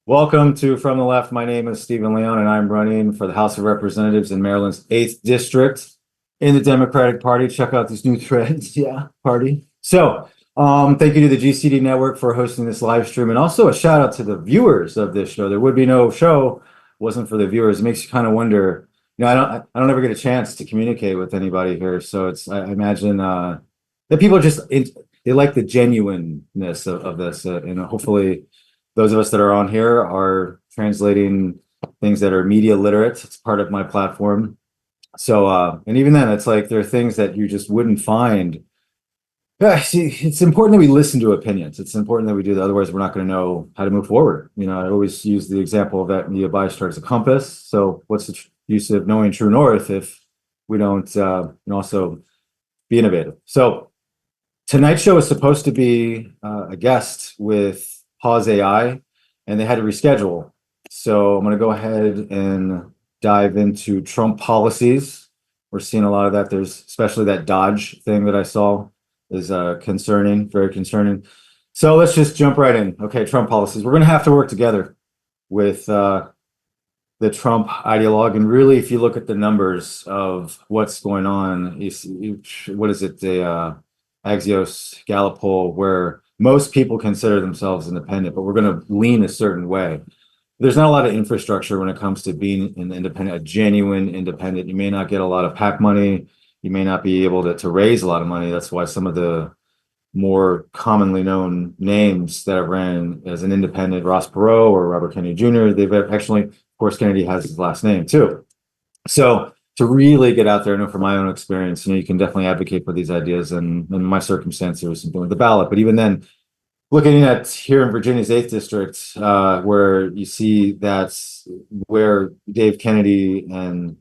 Welcome to From the Left. My name is Stephen Leon, and I'm running for the House of Representatives in Maryland's 8th District in the Democratic Party. Check out these new threads. Yeah, party. Thank you to the GCD Network for hosting this live stream, and also a shout out to the viewers of this show. There would be no show wasn't for the viewers. It makes you kind of wonder. I don't ever get a chance to communicate with anybody here, so I imagine that people they like the genuineness of this, and hopefully those of us that are on here are translating things that are media literate. It's part of my platform. And even then, it's like there are things that you just wouldn't find. Yeah, see, it's important that we listen to opinions. It's important that we do that. Otherwise, we're not going to know how to move forward. I always use the example of that media bias chart as a compass. So what's the use of knowing true north if we don't also be innovative? So tonight's show is supposed to be a guest with Pause AI, and they had to reschedule. So I'm going to go ahead and dive into Trump policies. We're seeing a lot of that. There's especially that Dodge thing that I saw is concerning, very concerning. So let's just jump right in. Okay, Trump policies. We're going to have to work together with the Trump ideologue. And really, if you look at the numbers of what's going on, what is it, the Axios Gallup poll, where most people consider themselves independent, but we're going to lean a certain way. There's not a lot of infrastructure when it comes to being an independent, a genuine independent. You may not get a lot of PAC money. You may not be able to raise a lot of money. That's why some of the more commonly known names that have ran as an independent, Ross Perot or Robert Kennedy Jr., they've actually, of course, Kennedy has his last name too. So to really get out there, I know from my own experience, you can definitely advocate for these ideas. And in my circumstance, there was something with the ballot. But even then, looking at here in Virginia's 8th District, where you see that's where Dave Kennedy and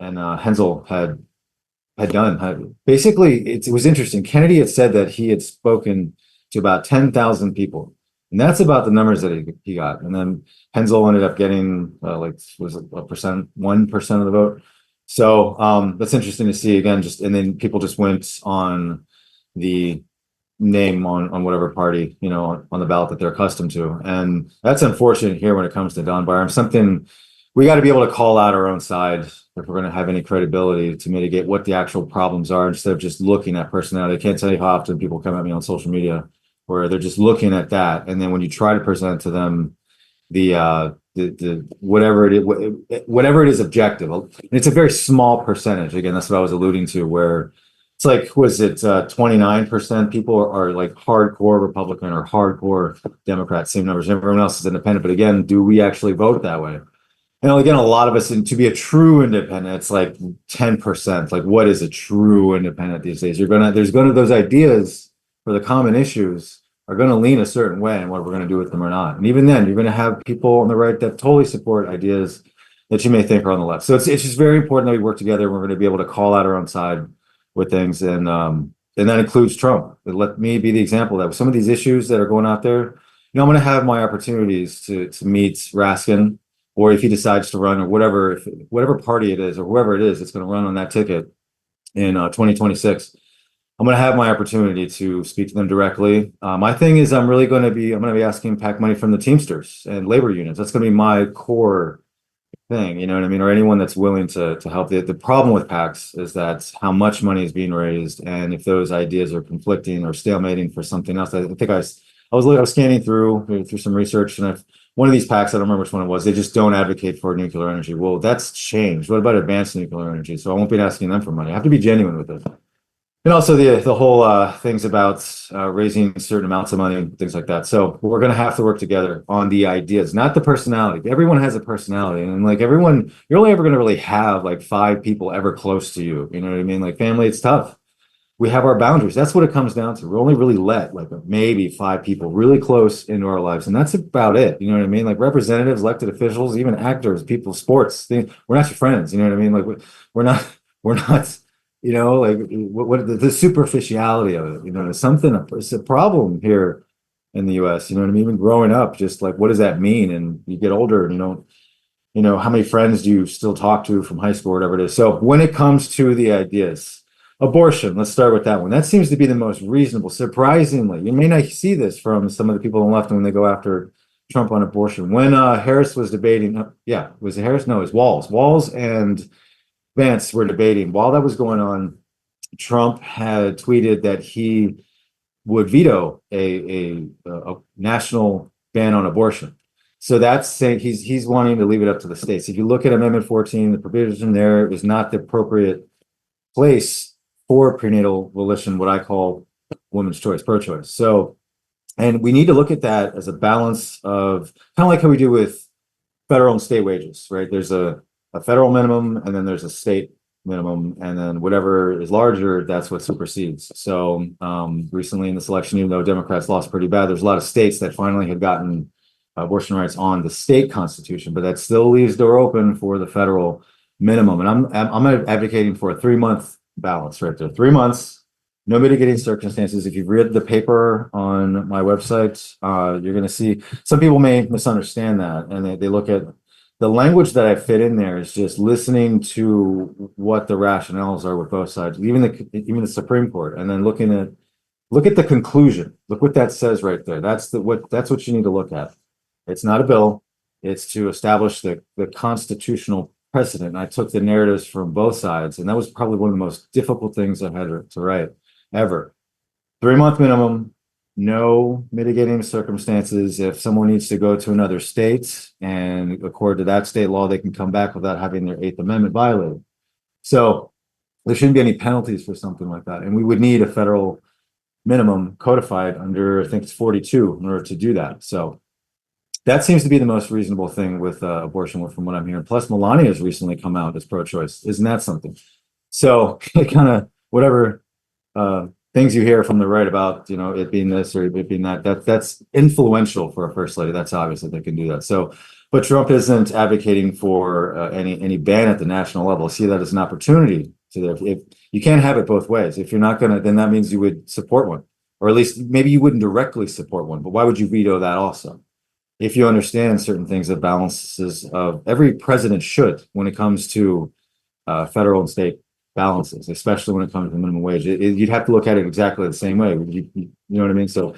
Hensel had done. Basically, it was interesting. Kennedy had said that he had spoken to about 10,000 people. And that's about the numbers that he got. And then Hensel ended up getting was it 1% of the vote. So that's interesting to see again, and then people just went on the name on whatever party, on the ballot that they're accustomed to. And that's unfortunate here when it comes to Don Barham. Something we got to be able to call out our own side if we're going to have any credibility to mitigate what the actual problems are instead of just looking at personality. I can't tell you how often people come at me on social media where they're just looking at that. And then when you try to present to them the whatever it is objective, and it's a very small percentage. Again, that's what I was alluding to, where it's like, was it 29% people are like hardcore Republican or hardcore Democrat, same numbers. Everyone else is independent. But again, do we actually vote that way? Again, a lot of us, and to be a true independent, it's like 10%. Like, what is a true independent these days? Those ideas for the common issues are going to lean a certain way and what we're going to do with them or not. And even then, you're going to have people on the right that totally support ideas that you may think are on the left. So it's just very important that we work together. And we're going to be able to call out our own side with things. And that includes Trump. But let me be the example that some of these issues that are going out there, I'm going to have my opportunities to meet Raskin, or if he decides to run, or whatever party it is, or whoever it is that's going to run on that ticket in 2026. I'm going to have my opportunity to speak to them directly. My thing is I'm going to be asking PAC money from the Teamsters and labor unions. That's going to be my core thing, you know what I mean? Or anyone that's willing to help. The problem with PACs is that how much money is being raised, and if those ideas are conflicting or stalemating for something else. I think I was scanning through some research, and one of these PACs, I don't remember which one it was, they just don't advocate for nuclear energy. Well, that's changed. What about advanced nuclear energy? So I won't be asking them for money. I have to be genuine with it. And also the whole things about raising certain amounts of money, things like that. So we're going to have to work together on the ideas, not the personality. Everyone has a personality, and like everyone, you're only ever going to really have like 5 people ever close to you. You know what I mean? Like family, it's tough. We have our boundaries. That's what it comes down to. We're only really let like maybe 5 people really close into our lives, and that's about it. You know what I mean? Like representatives, elected officials, even actors, people, sports. We're not your friends. You know what I mean? Like we're not. Like what the superficiality of it, it's a problem here in the US, you know what I mean? Even growing up, just like, what does that mean? And you get older and how many friends do you still talk to from high school or whatever it is? So when it comes to the ideas, abortion, let's start with that one. That seems to be the most reasonable. Surprisingly, you may not see this from some of the people on the left when they go after Trump on abortion. When Harris was debating, yeah, was it Harris? No, it was Walz. Walz and Vance were debating. While that was going on, Trump had tweeted that he would veto a national ban on abortion. So that's saying he's wanting to leave it up to the states. If you look at Amendment 14, the provision there is not the appropriate place for prenatal volition, what I call women's choice, pro-choice. So, and we need to look at that as a balance of kind of like how we do with federal and state wages, right? There's a federal minimum and then there's a state minimum, and then whatever is larger, that's what supersedes. So recently in this election, even though Democrats lost pretty bad, there's a lot of states that finally had gotten abortion rights on the state constitution, but that still leaves door open for the federal minimum. And I'm advocating for a 3-month balance right there. 3 months, no mitigating circumstances. If you've read the paper on my website, you're going to see some people may misunderstand that, and they look at the language that I fit in there is just listening to what the rationales are with both sides, even the Supreme Court, and then look at the conclusion. Look what that says right there. That's what you need to look at. It's not a bill. It's to establish the constitutional precedent. And I took the narratives from both sides, and that was probably one of the most difficult things I had to write ever. 3-month minimum, no mitigating circumstances. If someone needs to go to another state and according to that state law, they can come back without having their Eighth Amendment violated. So there shouldn't be any penalties for something like that. And we would need a federal minimum codified under, I think it's 42 in order to do that. So that seems to be the most reasonable thing with abortion from what I'm hearing. Plus Melania has recently come out as pro-choice. Isn't that something? So kind of whatever things you hear from the right about, it being this or it being that's influential for a first lady. That's obvious that they can do that. So, but Trump isn't advocating for any ban at the national level. I see that as an opportunity if you can't have it both ways. If you're not going to, then that means you would support one, or at least maybe you wouldn't directly support one, but why would you veto that also? If you understand certain things that balances of every president should when it comes to federal and state balances, especially when it comes to minimum wage. You'd have to look at it exactly the same way. You know what I mean? So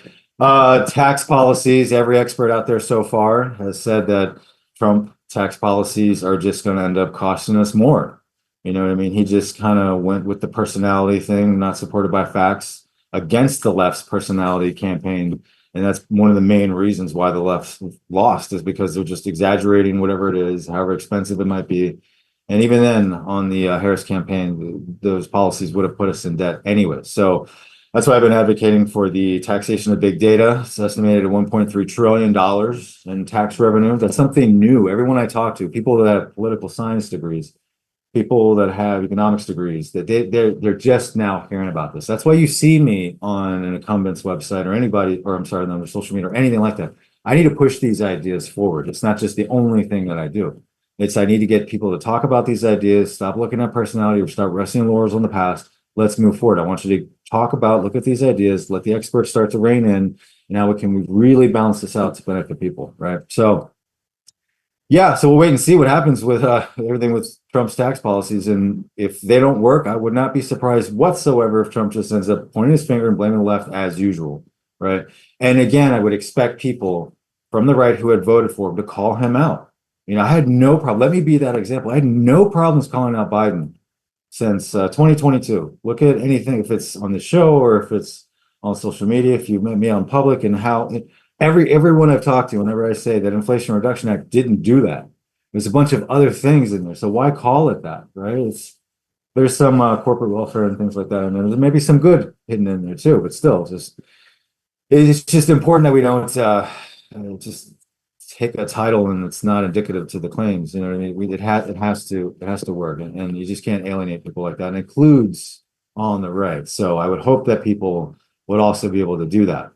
tax policies, every expert out there so far has said that Trump tax policies are just going to end up costing us more. You know what I mean? He just kind of went with the personality thing, not supported by facts, against the left's personality campaign. And that's one of the main reasons why the left lost, is because they're just exaggerating whatever it is, however expensive it might be. And even then, on the Harris campaign, those policies would have put us in debt anyway. So that's why I've been advocating for the taxation of big data. It's estimated at $1.3 trillion in tax revenue. That's something new. Everyone I talk to, people that have political science degrees, people that have economics degrees, that they're just now hearing about this. That's why you see me on an incumbent's website or anybody, or I'm sorry, on their social media or anything like that. I need to push these ideas forward. It's not just the only thing that I do. I need to get people to talk about these ideas, stop looking at personality, or start resting laurels on the past. Let's move forward. I want you to talk about, look at these ideas, let the experts start to rein in. Now we really balance this out to benefit people, right? So yeah, so we'll wait and see what happens with everything with Trump's tax policies. And if they don't work, I would not be surprised whatsoever if Trump just ends up pointing his finger and blaming the left as usual, right? And again, I would expect people from the right who had voted for him to call him out. I had no problem. Let me be that example. I had no problems calling out Biden since 2022. Look at anything, if it's on the show or if it's on social media, if you met me on public, and how everyone I've talked to, whenever I say that Inflation Reduction Act didn't do that, there's a bunch of other things in there. So why call it that, right? There's some corporate welfare and things like that, and there's maybe some good hidden in there too. But still, it's just important that we don't just take a title and it's not indicative to the claims. You know what I mean? It has to work, and you just can't alienate people like that. And it includes on the right. So I would hope that people would also be able to do that.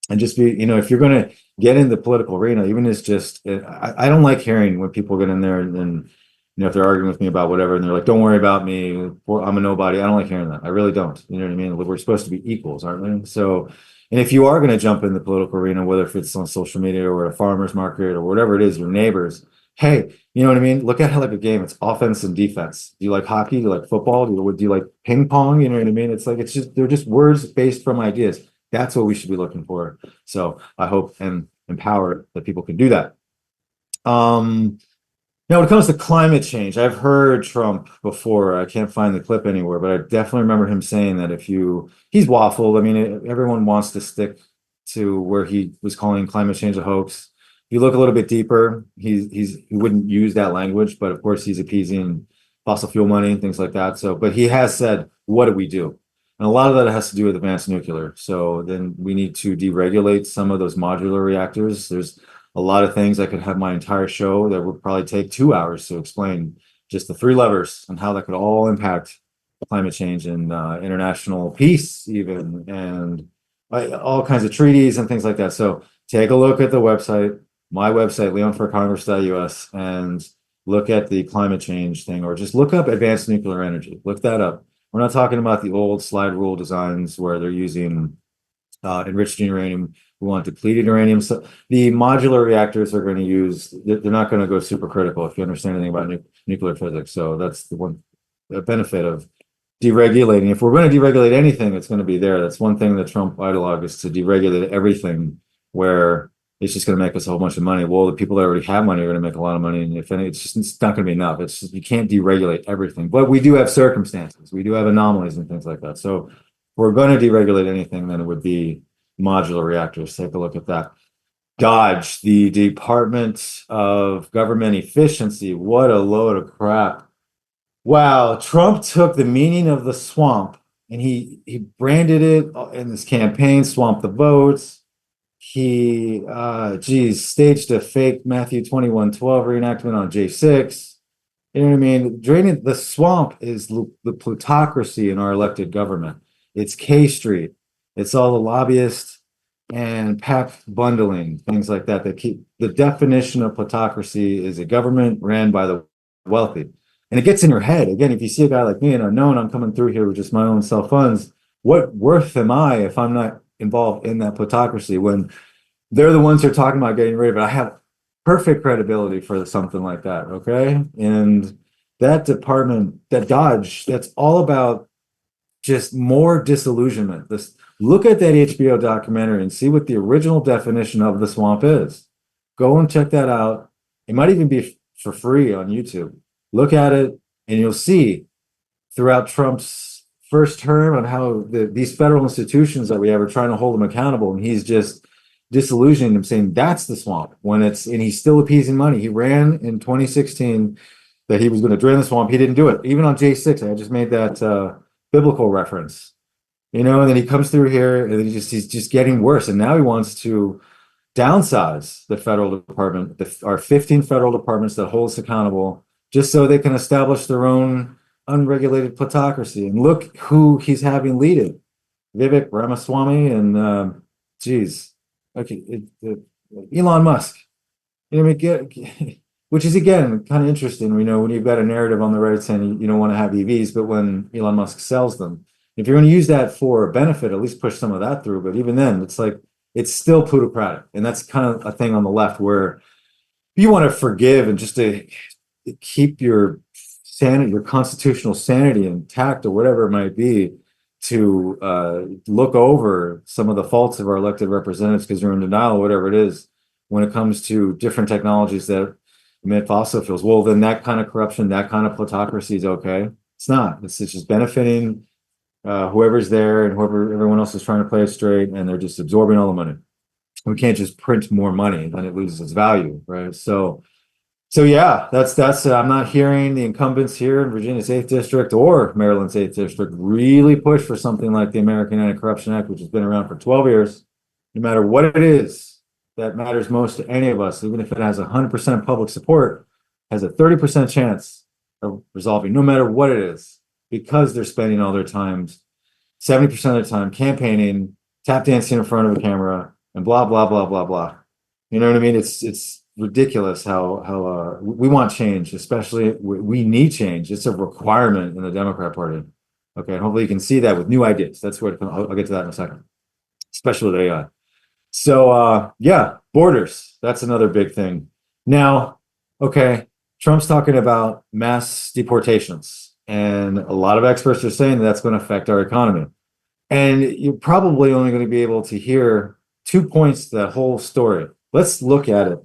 And just be, if you're going to get in the political arena, even it's just, I don't like hearing when people get in there and if they're arguing with me about whatever, and they're like, don't worry about me, I'm a nobody. I don't like hearing that. I really don't. You know what I mean? We're supposed to be equals, aren't we? So, and if you are going to jump in the political arena, whether if it's on social media or at a farmer's market or whatever it is, your neighbors, hey, you know what I mean? Look at it like a game. It's offense and defense. Do you like hockey? Do you like football? Do you like ping pong? You know what I mean? They're just words based from ideas. That's what we should be looking for. So I hope, and empower that people can do that. Now, when it comes to climate change, I've heard Trump before. I can't find the clip anywhere, but I definitely remember him saying that he's waffled. I mean, everyone wants to stick to where he was calling climate change a hoax. If you look a little bit deeper, he wouldn't use that language, but of course he's appeasing fossil fuel money and things like that. So, but he has said, what do we do? And a lot of that has to do with advanced nuclear. So then we need to deregulate some of those modular reactors. There's a lot of things I could have my entire show that would probably take 2 hours to explain just the three levers and how that could all impact climate change and international peace even, and all kinds of treaties and things like that. So take a look at the website, my website, leonforcongress.us, and look at the climate change thing, or just look up advanced nuclear energy. Look that up. We're not talking about the old slide rule designs where they're using enriched uranium. We want depleted uranium. So the modular reactors are going to use, they're not going to go supercritical if you understand anything about nuclear physics. So that's the benefit of deregulating. If we're going to deregulate anything, it's going to be there. That's one thing that Trump ideologue is to deregulate everything, where it's just going to make us a whole bunch of money. Well, the people that already have money are going to make a lot of money, and if any, it's not going to be enough. It's just, you can't deregulate everything, but we do have circumstances, we do have anomalies and things like that. So if we're going to deregulate anything, then it would be modular reactors. Take a look at that. DOGE, the Department of Government Efficiency. What a load of crap. Wow, Trump took the meaning of the swamp and he branded it in this campaign, swamp the votes. He staged a fake Matthew 21:12 reenactment on J6. You know what I mean? Draining the swamp is the plutocracy in our elected government. It's K Street. It's all the lobbyists and PAC bundling, things like that. That keep the definition of plutocracy is a government ran by the wealthy. And it gets in your head. Again, if you see a guy like me, an unknown, I'm coming through here with just my own self funds. What worth am I if I'm not involved in that plutocracy, when they're the ones who are talking about getting rid of it? I have perfect credibility for something like that. Okay. And that department, that DOGE, that's all about just more disillusionment. Look at that HBO documentary and see what the original definition of the swamp is. Go and check that out. It might even be for free on YouTube. Look at it and you'll see throughout Trump's first term on how these federal institutions that we have are trying to hold him accountable, and he's just disillusioning them, saying that's the swamp, and he's still appeasing money. He ran in 2016 that he was going to drain the swamp. He didn't do it. Even on J6, I just made that biblical reference, and then he comes through here and he's just getting worse. And now he wants to downsize the federal department, our 15 federal departments that hold us accountable, just so they can establish their own unregulated plutocracy. And look who he's having lead it. Vivek Ramaswamy and Elon Musk. Which is, again, kind of interesting. When you've got a narrative on the right saying you don't want to have EVs, but when Elon Musk sells them, if you're going to use that for a benefit, at least push some of that through. But even then, it's still plutocratic. And that's kind of a thing on the left where you want to forgive and just to keep your sanity, your constitutional sanity intact, or whatever it might be, to look over some of the faults of our elected representatives because you're in denial, or whatever it is, when it comes to different technologies that emit fossil fuels. Well, then that kind of corruption, that kind of plutocracy is okay. It's not. It's just benefiting whoever's there and everyone else is trying to play it straight, and they're just absorbing all the money. We can't just print more money, then it loses its value, right? So yeah, that's I'm not hearing the incumbents here in Virginia's 8th District or Maryland's 8th District really push for something like the American Anti-Corruption Act, which has been around for 12 years. No matter what it is that matters most to any of us, even if it has 100% public support, has a 30% chance of resolving, no matter what it is, because they're spending all their time, 70% of the time, campaigning, tap dancing in front of a camera, and blah, blah, blah, blah, blah. You know what I mean? It's ridiculous how we want change, especially we need change. It's a requirement in the Democrat Party. Okay, and hopefully you can see that with new ideas. That's what I'll get to that in a second, especially with AI. So yeah, borders, that's another big thing. Now, okay, Trump's talking about mass deportations, and a lot of experts are saying that's going to affect our economy. And you're probably only going to be able to hear 2 points to that whole story. let's look at it.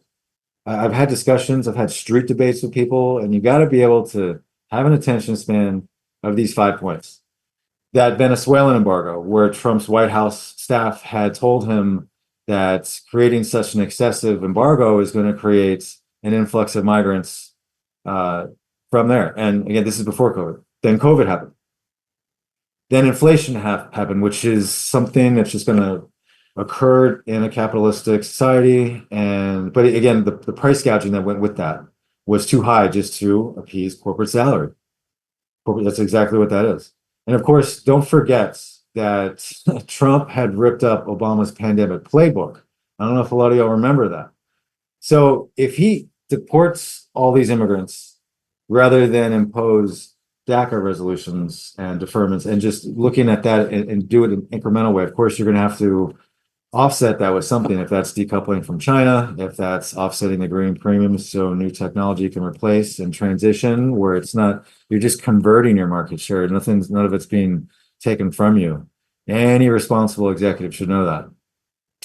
I've had discussions, I've had street debates with people, and you got to be able to have an attention span of these 5 points. That Venezuelan embargo, where Trump's White House staff had told him that creating such an excessive embargo is going to create an influx of migrants from there. And again, this is before COVID. Then COVID happened. Then inflation happened, which is something that's just going to occur in a capitalistic society. And but again, the price gouging that went with that was too high just to appease corporate salary. That's exactly what that is. And of course, don't forget that Trump had ripped up Obama's pandemic playbook. I don't know if a lot of y'all remember that. So if he deports all these immigrants rather than impose DACA resolutions and deferments and just looking at that and do it in an incremental way, of course, you're going to have to offset that with something. If that's decoupling from China, if that's offsetting the green premiums so new technology can replace and transition where it's not, you're just converting your market share. None of it's being taken from you. Any responsible executive should know that.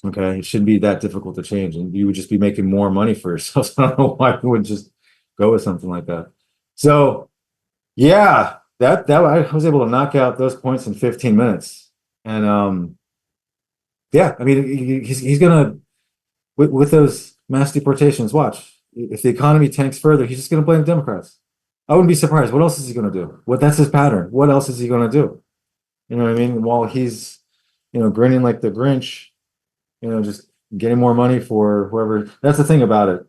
Okay, it shouldn't be that difficult to change, and you would just be making more money for yourself. I don't know why you would just go with something like that. So, yeah, that I was able to knock out those points in 15 minutes, and yeah, I mean, he's gonna with those mass deportations. Watch if the economy tanks further, he's just gonna blame Democrats. I wouldn't be surprised. What else is he gonna do? That's his pattern. What else is he gonna do? You know what I mean? While he's grinning like the Grinch, just getting more money for whoever. That's the thing about it.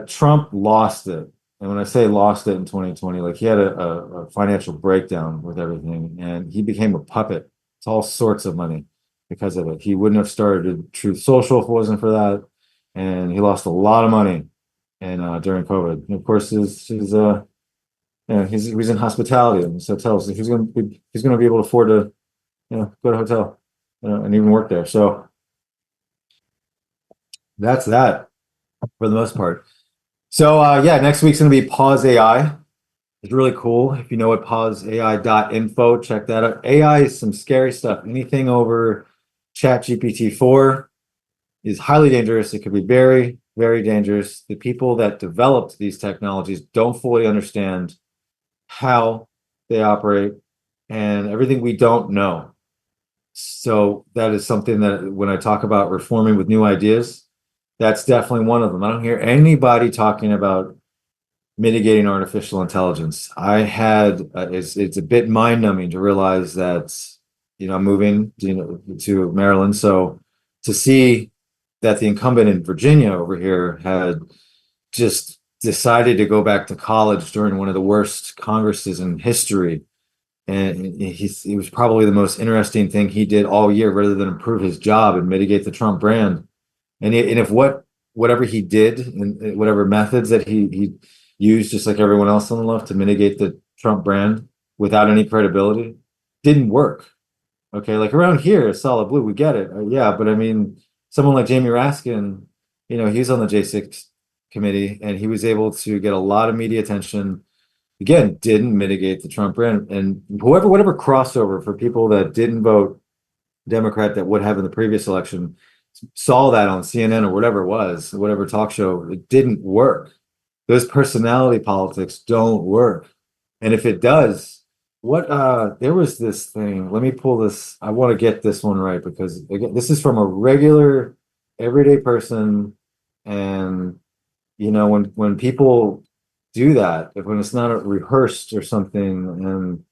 Trump lost it. And when I say lost it in 2020, like he had a financial breakdown with everything and he became a puppet to all sorts of money because of it. He wouldn't have started Truth Social if it wasn't for that. And he lost a lot of money and during COVID. And of course, he's in hospitality and hotels. So he's gonna be able to afford to, go to a hotel, and even work there. So that's that for the most part. So yeah, next week's gonna be Pause AI. It's really cool. If you know what pauseai.info, check that out. AI is some scary stuff. Anything over Chat GPT 4 is highly dangerous. It could be very, very dangerous. The people that developed these technologies don't fully understand how they operate and everything we don't know. So that is something that when I talk about reforming with new ideas, that's definitely one of them. I don't hear anybody talking about mitigating artificial intelligence. It's a bit mind numbing to realize that, I'm moving, to Maryland. So to see that the incumbent in Virginia over here had just decided to go back to college during one of the worst Congresses in history. And it was probably the most interesting thing he did all year rather than improve his job and mitigate the Trump brand. And if whatever he did and whatever methods that he used, just like everyone else on the left, to mitigate the Trump brand without any credibility, didn't work. Okay, like around here, Solid Blue, we get it. Yeah, but I mean, someone like Jamie Raskin, he's on the J6 committee and he was able to get a lot of media attention. Again, didn't mitigate the Trump brand. And whatever crossover for people that didn't vote Democrat that would have in the previous election saw that on CNN or whatever it was, whatever talk show, it didn't work. Those personality politics don't work. And if it does, there was this thing. Let me pull this. I want to get this one right because again, this is from a regular everyday person. And when people do that, when it's not rehearsed or something,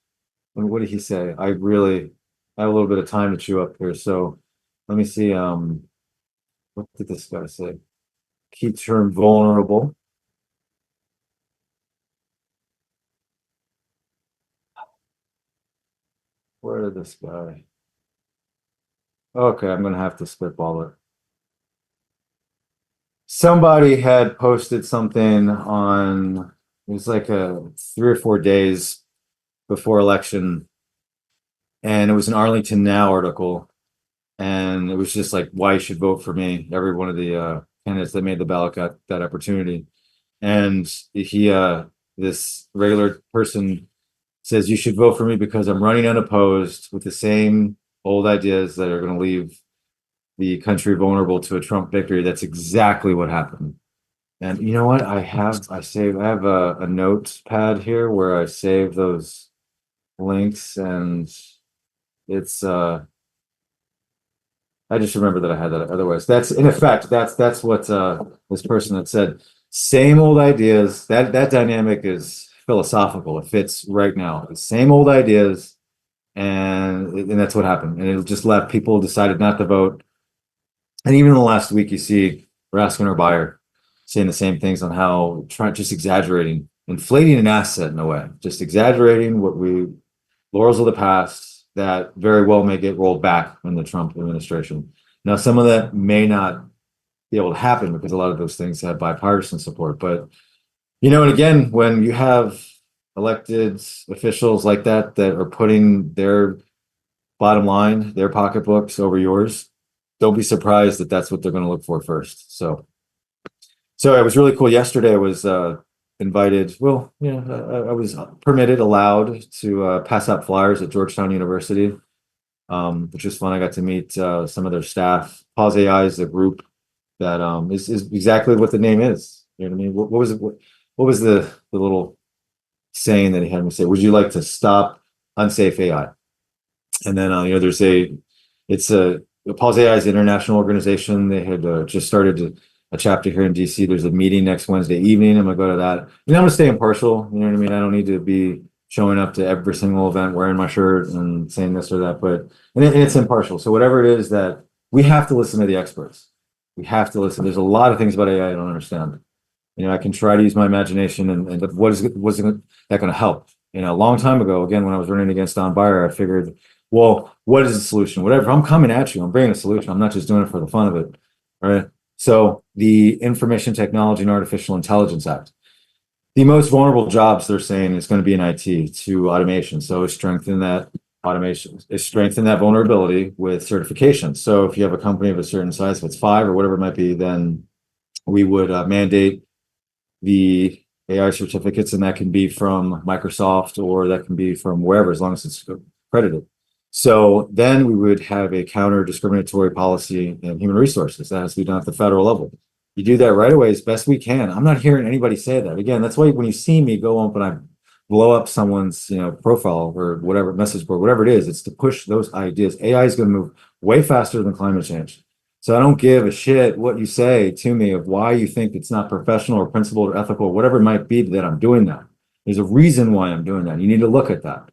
and what did he say? I have a little bit of time to chew up here. So let me see. What did this guy say? Key term vulnerable. Where did this guy? Okay, I'm gonna have to spitball it. Somebody had posted something it was like 3 or 4 days before election, and it was an Arlington Now article, and it was just like why you should vote for me. Every one of the candidates that made the ballot got that opportunity, and this regular person says you should vote for me because I'm running unopposed with the same old ideas that are going to leave the country vulnerable to a Trump victory. That's exactly what happened. And you know what? I have a notepad here where I save those links, and it's I just remember that I had that. Otherwise, that's in effect, that's what this person had said. Same old ideas. That dynamic is philosophical. It fits right now. The same old ideas, and that's what happened. And it just left people decided not to vote. And even in the last week, you see Raskin or Bayer saying the same things on how trying just exaggerating, inflating an asset in a way, just exaggerating what we laurels of the past that very well may get rolled back in the Trump administration. Now, some of that may not be able to happen because a lot of those things have bipartisan support. But and again, when you have elected officials like that are putting their bottom line, their pocketbooks over yours, don't be surprised that that's what they're going to look for first. So it was really cool. Yesterday, I was invited. Well, I was permitted, allowed to pass out flyers at Georgetown University, which was fun. I got to meet some of their staff. Pause AI is a group that is exactly what the name is. You know what I mean? What was it? What was the little saying that he had me say? Would you like to stop unsafe AI? And then it's a Pause AI is an international organization. They had just started a chapter here in DC. There's a meeting next Wednesday evening. I'm gonna go to that. I'm gonna stay impartial. You know what I mean? I don't need to be showing up to every single event wearing my shirt and saying this or that, but it's impartial. So whatever it is that we have to listen to the experts. We have to listen. There's a lot of things about AI I don't understand. I can try to use my imagination and what's that going to help? A long time ago, again, when I was running against Don Beyer, I figured, well, what is the solution? Whatever, I'm coming at you. I'm bringing a solution. I'm not just doing it for the fun of it. All right. So the Information Technology and Artificial Intelligence Act, the most vulnerable jobs they're saying is going to be in IT to automation. So strengthen that automation, strengthen that vulnerability with certification. So if you have a company of a certain size, if it's 5 or whatever it might be, then we would mandate the AI certificates, and that can be from Microsoft or that can be from wherever, as long as it's accredited. So then we would have a counter discriminatory policy in human resources that has to be done at the federal level. You do that right away as best we can. I'm not hearing anybody say that. Again, that's why when you see me go up and I blow up someone's profile or whatever message board, whatever it is, it's to push those ideas. AI is going to move way faster than climate change. So I don't give a shit what you say to me of why you think it's not professional or principled or ethical or whatever it might be that I'm doing that. There's a reason why I'm doing that. You need to look at that.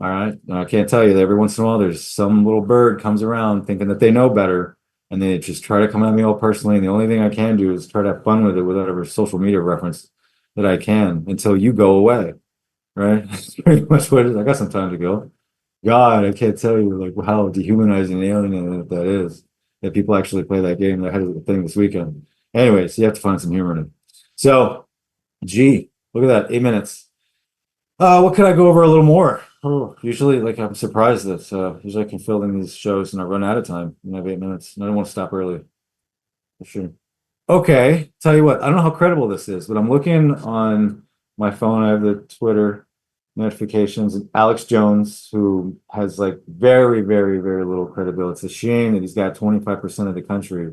All right. And I can't tell you that every once in a while there's some little bird comes around thinking that they know better and they just try to come at me all personally. And the only thing I can do is try to have fun with it with whatever social media reference that I can until you go away. Right. That's pretty much what it is. I got some time to go. God, I can't tell you like how dehumanizing and alienating that is. That people actually play that game. That had a thing this weekend. Anyways, you have to find some humor in it. So, gee, look at that, 8 minutes. What could I go over a little more? Oh, usually, like I'm surprised that usually I can fill in these shows and I run out of time. I have 8 minutes, and I don't want to stop early. For sure. Okay, tell you what, I don't know how credible this is, but I'm looking on my phone. I have the Twitter notifications. Alex Jones, who has like very, very, very little credibility. It's a shame that he's got 25% of the country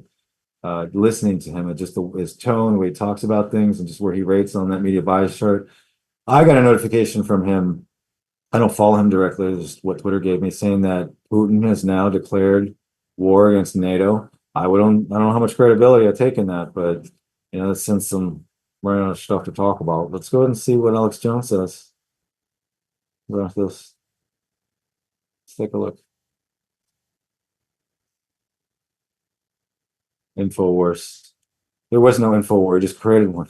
listening to him, and just his tone, the way he talks about things, and just where he rates on that media bias chart. I got a notification from him. I don't follow him directly. This is what Twitter gave me, saying that Putin has now declared war against NATO. I don't know how much credibility I take in that, but that's since some running out of stuff to talk about. Let's go ahead and see what Alex Jones says about this. Let's take a look. InfoWars. There was no InfoWar, he just created one.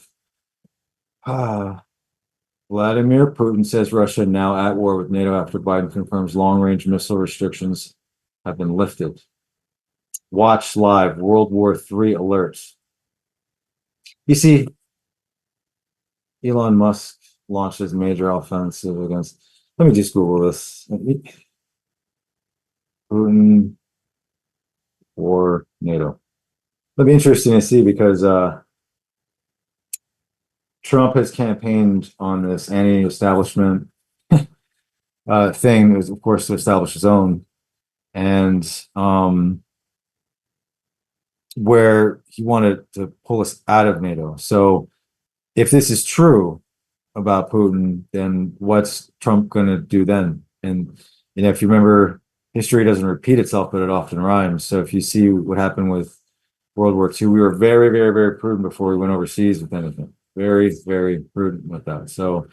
Vladimir Putin says Russia now at war with NATO after Biden confirms long-range missile restrictions have been lifted. Watch live World War III alerts. You see, Elon Musk launched his major offensive against. Let me just Google this. Putin or NATO. It'll be interesting to see because Trump has campaigned on this anti-establishment thing, is of course to establish his own, and where he wanted to pull us out of NATO. So if this is true about Putin, then what's Trump going to do then? And if you remember, history doesn't repeat itself, but it often rhymes. So if you see what happened with World War II, we were very, very, very prudent before we went overseas with anything. Very, very prudent with that. So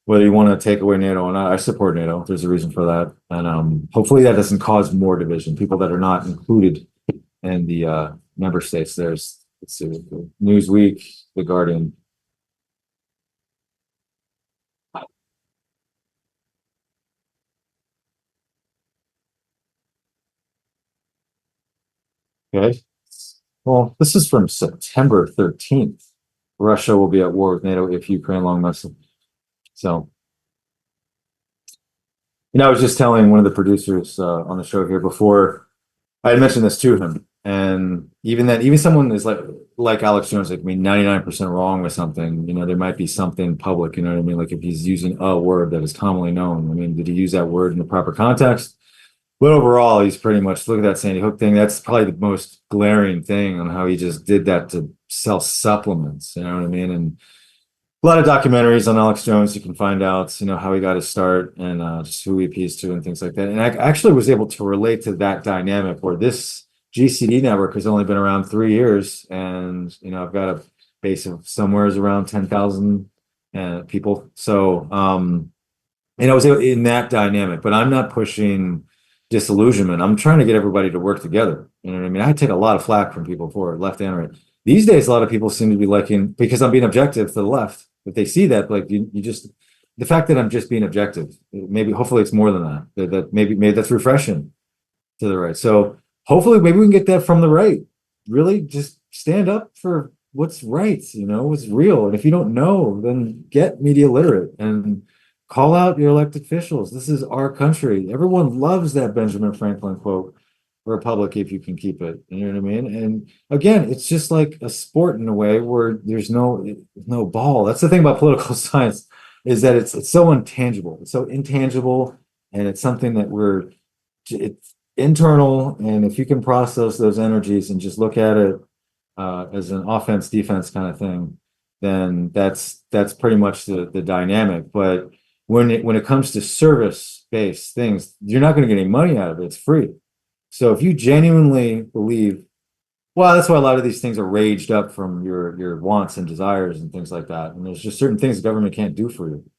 whether you want to take away NATO or not, I support NATO. There's a reason for that, and hopefully that doesn't cause more division. People that are not included in the member states. There's let's see, Newsweek, The Guardian. Okay. Well, this is from September 13th. Russia will be at war with NATO if Ukraine long Muslim. So, I was just telling one of the producers on the show here before I had mentioned this to him, and even someone is like Alex Jones, like, I mean, 99% wrong with something. There might be something public. You know what I mean? Like if he's using a word that is commonly known. I mean, did he use that word in the proper context? But overall, he's pretty much look at that Sandy Hook thing. That's probably the most glaring thing on how he just did that to sell supplements. You know what I mean? And a lot of documentaries on Alex Jones, you can find out, how he got his start and just who he appeals to and things like that. And I actually was able to relate to that dynamic where this GCD network has only been around 3 years, and I've got a base of somewhere around 10,000 people. So, and I was in that dynamic, but I'm not pushing disillusionment. I'm trying to get everybody to work together. You know what I mean? I take a lot of flack from people for it, left and right. These days, a lot of people seem to be liking because I'm being objective to the left. If they see that, like you just the fact that I'm just being objective, maybe hopefully it's more than that. That maybe that's refreshing to the right. So hopefully maybe we can get that from the right. Really just stand up for what's right, what's real. And if you don't know, then get media literate and call out your elected officials. This is our country. Everyone loves that Benjamin Franklin quote, republic if you can keep it. You know what I mean? And again, it's just like a sport in a way where there's no ball. That's the thing about political science, is that it's so intangible. It's so intangible, and it's something that it's internal. And if you can process those energies and just look at it as an offense defense kind of thing, then that's pretty much the dynamic. But when it comes to service based things, you're not going to get any money out of it. It's free. So if you genuinely believe, well, that's why a lot of these things are raged up from your wants and desires and things like that. And there's just certain things the government can't do for you.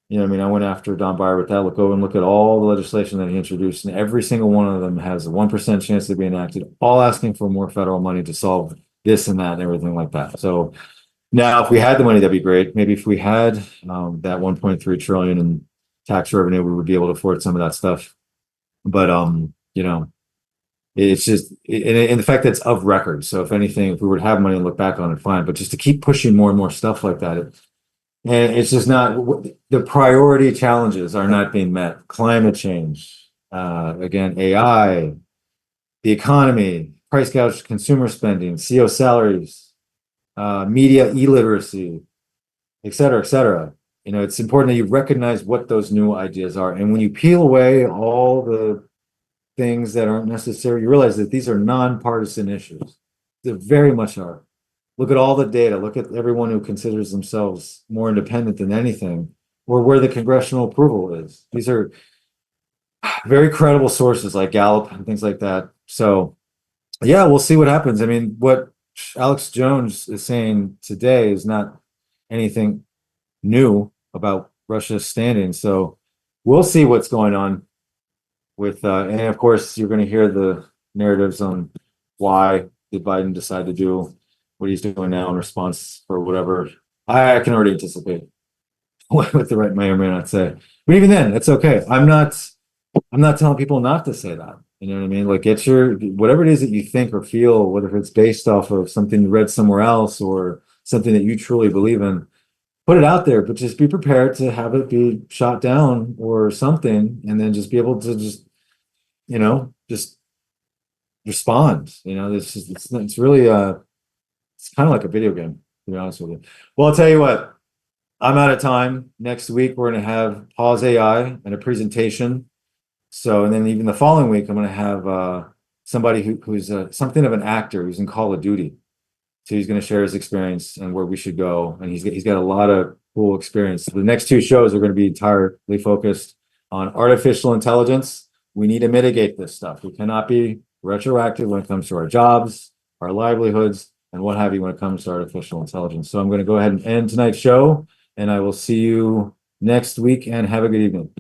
You know what I mean? I went after Don Beyer with that. Go and look at all the legislation that he introduced, and every single one of them has a 1% chance to be enacted, all asking for more federal money to solve this and that and everything like that. So now, if we had the money, that'd be great. Maybe if we had that 1.3 trillion in tax revenue, we would be able to afford some of that stuff. But it's just and the fact that it's of record. So if anything, if we were to have money and look back on it, fine. But just to keep pushing more and more stuff like that, and it's just not the priority challenges are not being met. Climate change, again, AI, the economy, price gouge consumer spending, CO salaries, media illiteracy, et cetera, et cetera. It's important that you recognize what those new ideas are. And when you peel away all the things that aren't necessary, you realize that these are nonpartisan issues. They very much are. Look at all the data. Look at everyone who considers themselves more independent than anything, or where the congressional approval is. These are very credible sources like Gallup and things like that. So, yeah, we'll see what happens. I mean, what Alex Jones is saying today is not anything new about Russia's standing. So we'll see what's going on with, and of course, you're going to hear the narratives on why did Biden decide to do what he's doing now in response for whatever. I can already anticipate what the right may or may not say. But even then, it's okay. I'm not telling people not to say that. You know what I mean? Like, get your whatever it is that you think or feel, whether it's based off of something you read somewhere else or something that you truly believe in, put it out there, but just be prepared to have it be shot down or something, and then just be able to just respond. It's really it's kind of like a video game, to be honest with you. Well, I'll tell you what, I'm out of time. Next week we're going to have Pause AI and a presentation. So, and then even the following week, I'm going to have somebody who's something of an actor who's in Call of Duty. So he's going to share his experience and where we should go. And he's got a lot of cool experience. The next two shows are going to be entirely focused on artificial intelligence. We need to mitigate this stuff. We cannot be retroactive when it comes to our jobs, our livelihoods, and what have you when it comes to artificial intelligence. So I'm going to go ahead and end tonight's show, and I will see you next week, and have a good evening.